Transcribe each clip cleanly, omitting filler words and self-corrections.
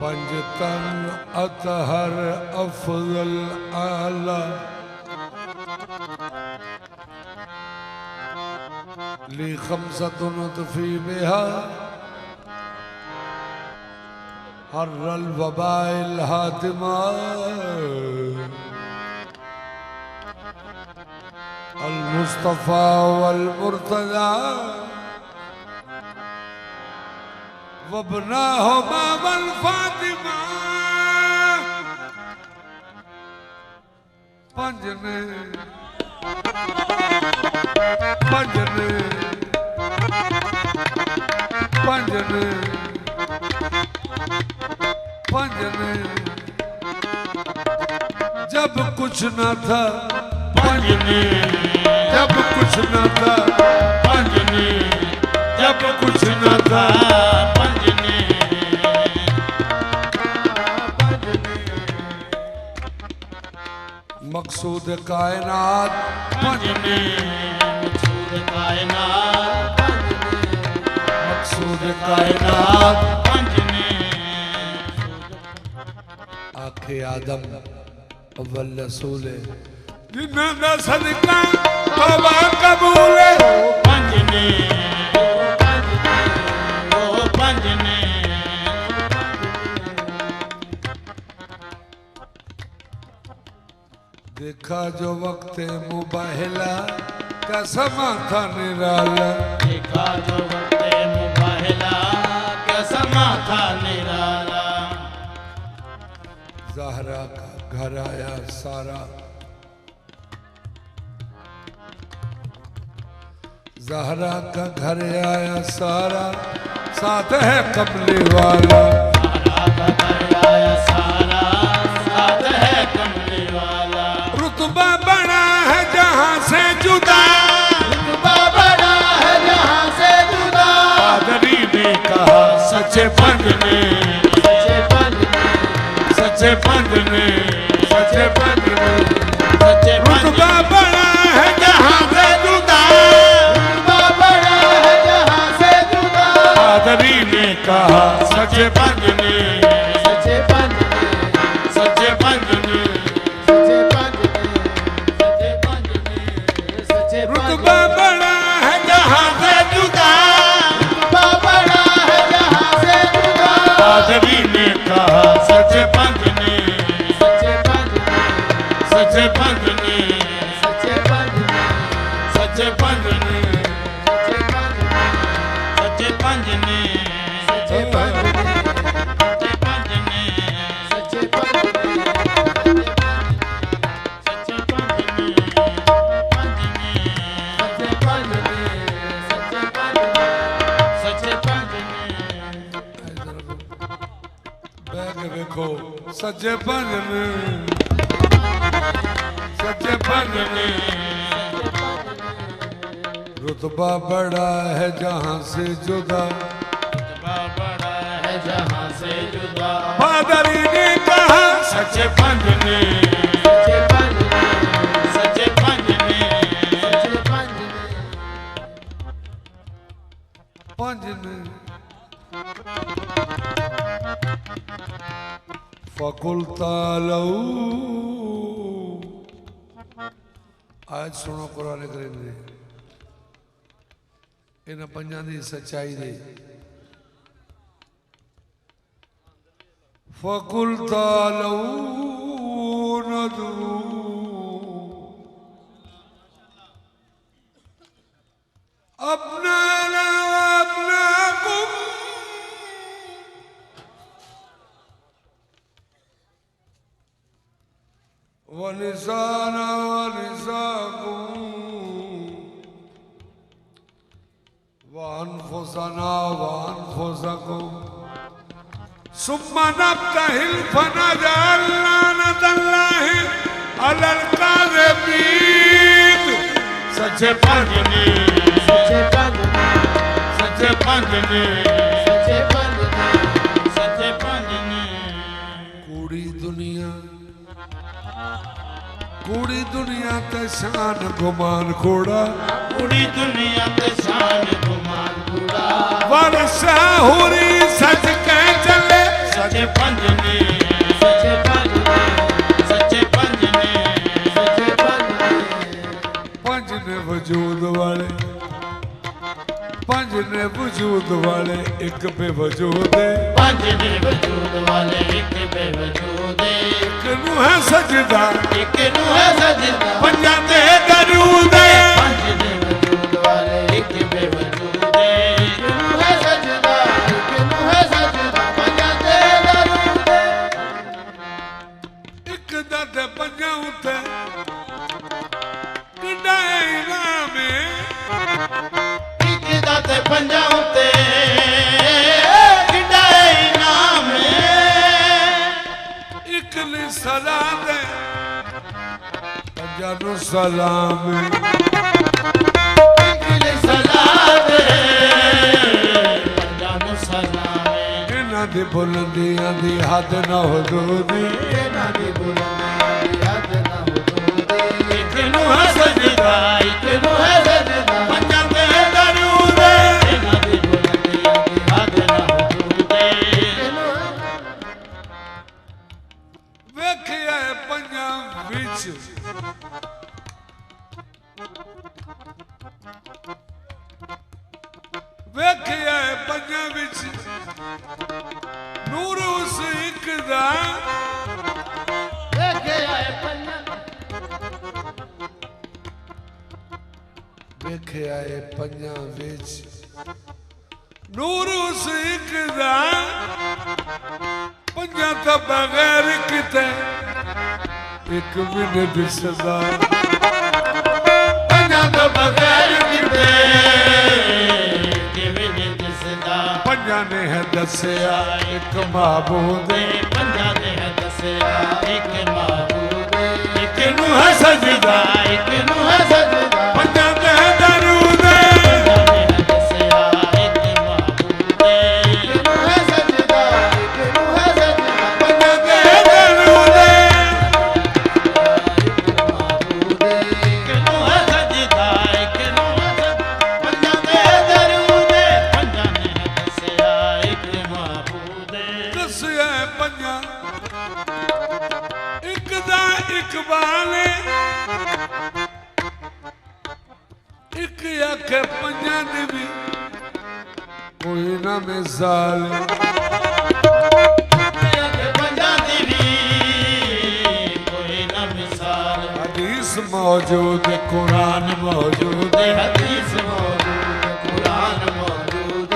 पंजतन अतहर अफजल आला ली खमसतुन तफी बिहा हर्रल वबाइल हातिमा अल मुस्तफा वल मुर्तजा वबनाहुमा वल फातिमा पंजने पंजने पंजने पंजने जब कुछ न था पंजने जब कुछ न था पंजने जब कुछ न था पंजने मकसूद कायनात पंजने मकसूद कायनात मकसूद कायनात पंजने आखे आदम अव्वल रसूल जिन्ना सदका तौबा कबूल पंजने ओ पंजने देखा जो वक्त मुबाहिला का समा था निराला देखा जो वक्त मुबाहिला का समा था निराला ज़हरा का घर आया सारा ज़हरा का घर आया सारा साथ है कमली वाला ज़हरा का घर आया सारा साथ है कमली वाला रुतबा बड़ा है जहाँ से जुदा रुतबा बड़ा है जहाँ से जुदा पादरी ने कहा सच्चे पंजने सच्चे पंजने सच्चे पंजने सच्चे पंजने सच्चे रुतबा बड़ा है जहाँ से जुदा रुतबा बड़ा है जहाँ से जुदा पादरी ने कहा सच्चे पंजने सच्चे पंजने सच्चे पंजने सच्चे पंजने सच्चे पंजने सच्चे रुतबा बड़ा है जहाँ से जुदा रुतबा बड़ा है जहाँ से जुदा पादरी ने कहा सच्चे पंजने सच्चे पंजने सच्चे पंजने सच्चे पंजने सच्चे पंजने सच्चे पंजने सच्चे पंजने सच्चे पंजने सच्चे पंजने सच्चे पंजने सच्चे पंजने सच्चे पंजने सच्चे पंजने बैग देखो सच्चे पंजने सच्चे पंजने रुतबा बड़ा है जहाँ से जुदा रुतबा बड़ा है जहाँ से जुदा पादरी ने कहा सच्चे पंजने सच्चे पंजने सच्चे पंजने सच्चे पंजने पंजने फकुल तालू आज सुनो कुरान करीम दे इन पंजां दी सच्चाई दे फकुल तालू नदू अपना अपनाकुम वनिसाना वनिसाकुम वअनफुसना वअनफुसकुम सुम्मा नब्तहिल फनजअल लानतल्लाहि अलल काज़िबीन सच्चे पंजने सच्चे पंजने सच्चे पंजने सच्चे पंजने सच्चे पंजने कूड़ी दुनिया ते शान गुमान खोड़ा पूरी दुनिया ते शान गुमान गुड़ा वर्षा हुरी सच के चले सच्चे पंज ने सच्चे पंज ने सच्चे पंज ने सच्चे पंज ने पंज ने वजूद वाले पंज ने वजूद वाले एक बेवजूद पंज ने वजूद वाले एक बेवजूद एक नू है सजदा एक नू है सजदा पंजां ते दरूद पंज ने वजूद वाले एक बेवजूद एक नू है सजदा एक नू है सजदा पंजां ते दरूद एक दा ते पंजां उत्ते किड्डा इनाम एक दा ते पंजां उत्ते किड्डा इनाम एक ने सदा दे पंजां नू सलाम एक ले सलाम पंजां नू सलाम इन्हां दी बुलंदियां दी हद ना हुदूद इन्हां दी बुलंदियां दी हद ना हुदूद एक नू है सजदा एक नू है सजदा पंजां ते दरूद इन्हां दी बुलंदियां दी हद ना हुदूद एक नू वेखिया पंजां विच वेखिया पंजां विच नूर उस एक दा देखे आए पंजां वेखिया पंजां विच नूर उस एक दा पंजां तो बगैर किते एक भी नहीं दिसदा पंजां तो बगैर किते किवें नहीं दिसदा पंजां ने है दसिया एक महबूद पंजां ने है दसिया एक महबूब एक नू है सजदा एक नू है सजदा पंजां ते दरूद पंजां ने है दसिया एक महबूब एक नू है सजदा एक नू है सजदा पंजां ते दरूद महबूब एक नू है सजदा एक नू है सजदा पंजां ने दरूद पंजां ने है दसिया एक महबूब दसिया पंजां एक दा इकबाल एक आखे पंजां दी भी कोई ना मिसाल पंजां दी भी कोई ना मिसाल हदीस मौजूद कुरान मौजूद हदीस मौजूद कुरान मौजूद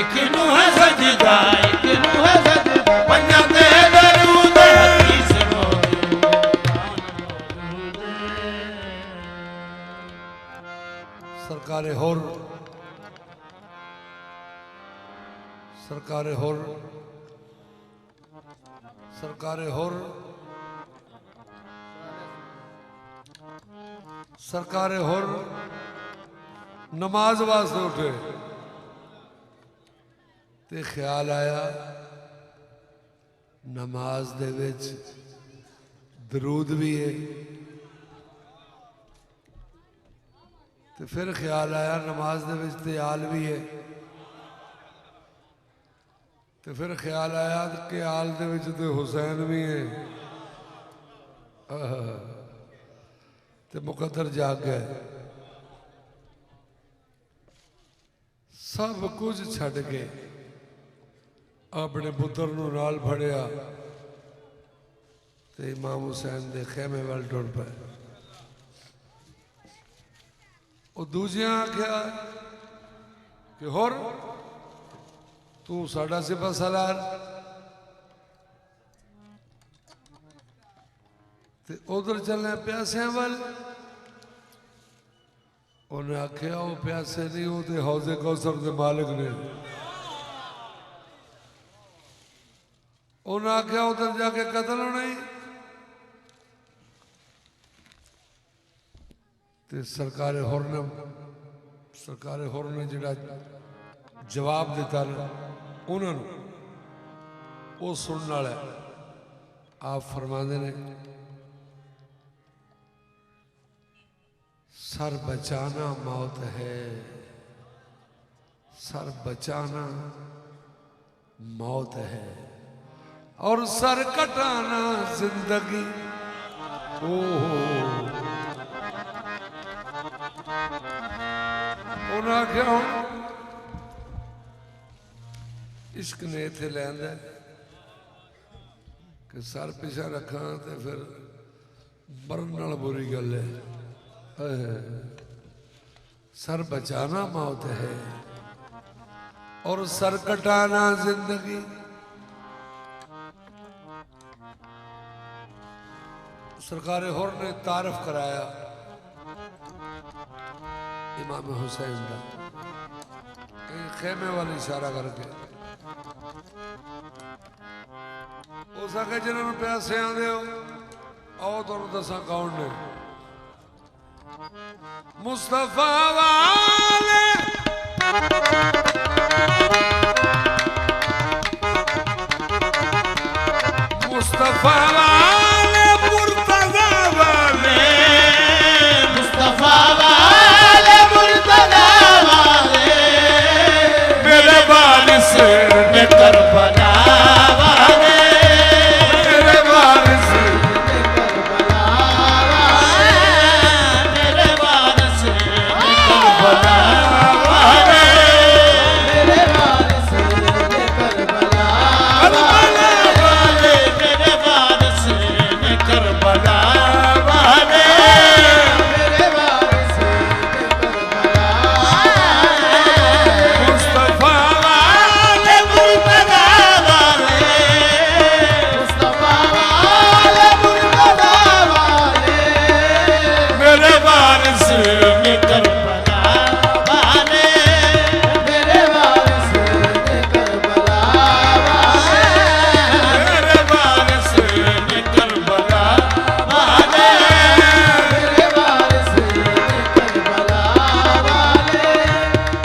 एक नू है सजदा एक नू है सजदा पंजां ते दरूद हदीस मौजूद कुरान मौजूद सरकारे होर सरकारे होर सरकारे होर सरकारे होर नमाज वास्ते उठे ते ख्याल आया नमाज दे विच दरूद भी है ते फिर ख्याल आया नमाज दे विच ते आल भी है ते फिर ख्याल आया कि आल दे विच ते हुसैन भी है ते मुकद्दर जाग गए सब कुछ छड़ के अपने पुत्र नूं नाल फड़िया ते इमाम हुसैन दे खेमे वाल टुर पे ਉਹ ਦੂਜਿਆਂ ਆਖਿਆ ਕਿ ਹੋਰ ਤੂੰ ਸਾਡਾ ਸਿਪਾ ਸਾਲਾਰ ਤੇ ਉਧਰ ਚੱਲਣਾ ਪਿਆਸਿਆਂ ਵੱਲ ਉਹਨੇ ਆਖਿਆ ਉਹ ਪਿਆਸੇ ਨਹੀਂ ਉਹ ਤੇ ਹੌਜ਼ੇ ਕੌਸਰ ਦੇ ਮਾਲਕ ਨੇ ਉਹਨੇ ਆਖਿਆ ਉਧਰ ਜਾ ਕੇ ਕਤਲ ਹੋਣਾ ਹੀ ਤੇ ਸਰਕਾਰੇ ਹੋਰ ਨੇ ਜਿਹੜਾ ਜਵਾਬ ਦਿੱਤਾ ਨਾ ਉਹਨਾਂ ਨੂੰ ਉਹ ਸੁਣਨ ਵਾਲਾ ਆਪ ਫਰਮਾਉਂਦੇ ਨੇ सर बचाना मौत है सर बचाना मौत है और सर कटाना जिंदगी। उन्हें आख्या हूं इश्क ने इत्थे लैंदा कि सर पिछा रखा तो फिर मरन नाल बुरी गल है। सर बचाना मौत है और सर कटाना जिंदगी। सरकार होर ने तारफ कराया इमाम हुसैन का खेमे वाली इशारा करके। उस आखे जिन्होंने पैसे आते हो आओ तुम दसा कौन ने। मुस्तफा वाले मुस्तफा वाले मुर्तजा वाले मुस्तफा वाले मुर्तजा वाले मेरे वारिस ने करबला वाले मेरे वारिस करबला वाले मेरे वारिस ने करबला वाले मेरे वारिस ने करबला वाले मेरे वारिस ने करबला वाले मेरे वारिस ने करबला मुस्तफा वाले मुर्तजा वाले मुस्तफा वाले मुर्तजा वाले मेरे वारिस ने करबला वाले मेरे वारिस ने करबला वाले मेरे वारिस ने करबला वाले मेरे वारिस ने करबला वाले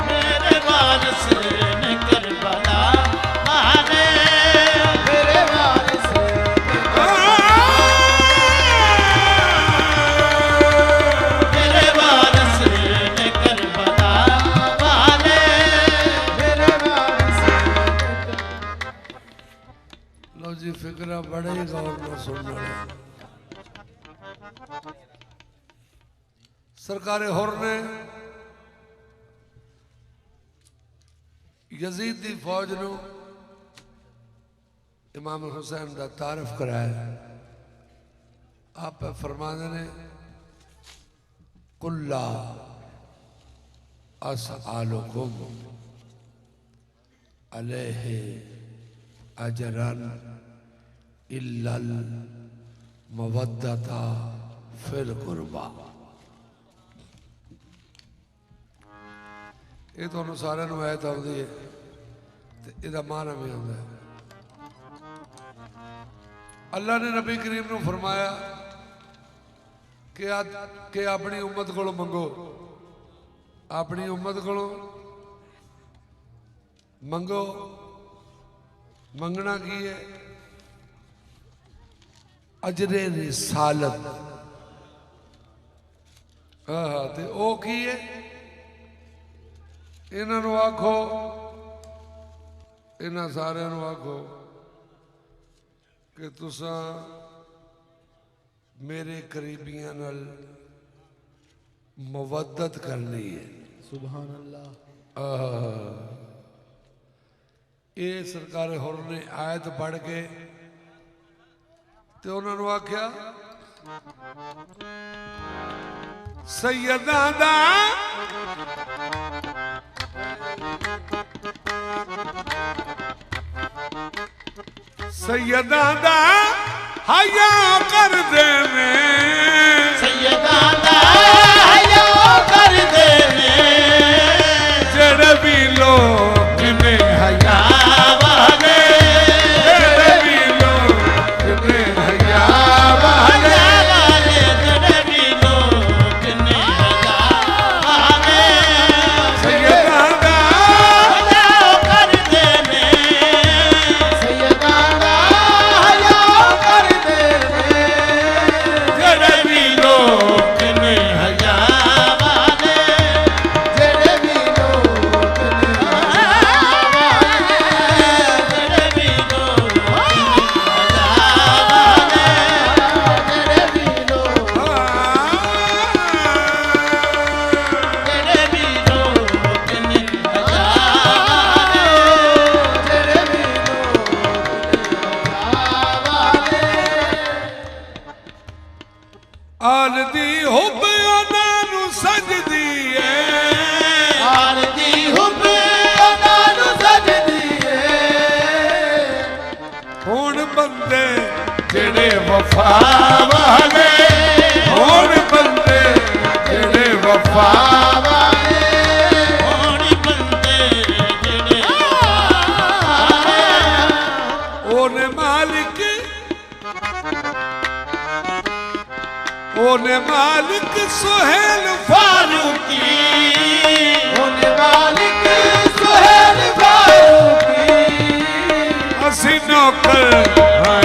मेरे वारिस ने करबला वाले मेरे वारिस मेरे वारिस ने करबला वाले मेरे वारिस लो जी फिक्रा बड़े ही गौर में सुनने वाले। सरकार होर ने यजीद दी फौज नू इमाम हुसैन का तारफ कराया। आप फरमाते ने कुल्ला असआलुकुम अलैहि अजरन इल्लल मवद्दता फिल कुर्बा। ये तुहानू सारिਆਂ ਨੂੰ आयत आउंदी है ते इहदा माना भी आउंदा है। अल्लाह ने नबी करीम नू फरमाया कि अपनी उम्मत कोलों मंगो। अपनी उम्मत कोलों मंगो। मंगना की है अजरे रिसालत। हाँ ते ओ की है इन्हों आखो इन्हों सारे आखो कि तुसा मेरे करीबियां नाल मवद्दत करनी है। सुभान अल्लाह। ये सरकार होर ने आयत पढ़ के ते उन्होंने आख्या सैयदा दा सैयदा दा हया कर देवे सैयदा दा हया कर देवे जेड़े भी लोग में हया वाले जेड़े भी लोग में हया वाले जेड़े भी लोग ने हया वाले सैयदा दा हया कर देवे सैयदा दा हया कर देवे जेड़े भी लोग ने ਆਲ ਦੀ ਹੁਬ ਉਹਨਾਂ ਨੂੰ ਸਜਦੀ ਏ ਆਲ ਦੀ ਹੁਬ ਉਹਨਾਂ ਨੂੰ ਸਜਦੀ ਏ ਹੁਣ ਬੰਦੇ ਜਿਹੜੇ ਵਫਾ ਵਾਲੇ ਹੁਣ ਬੰਦੇ ਜਿਹੜੇ ਵਫਾ ਉਹਨੇ ਮਾਲਿਕ ਸੁਹੇਲ ਫਾਰੂਕੀ ਉਹਨੇ ਮਾਲਿਕ ਸੁਹੇਲ ਫਾਰੂਕੀ ਅਸੀਂ ਨੌਕਰ ਹਾਂ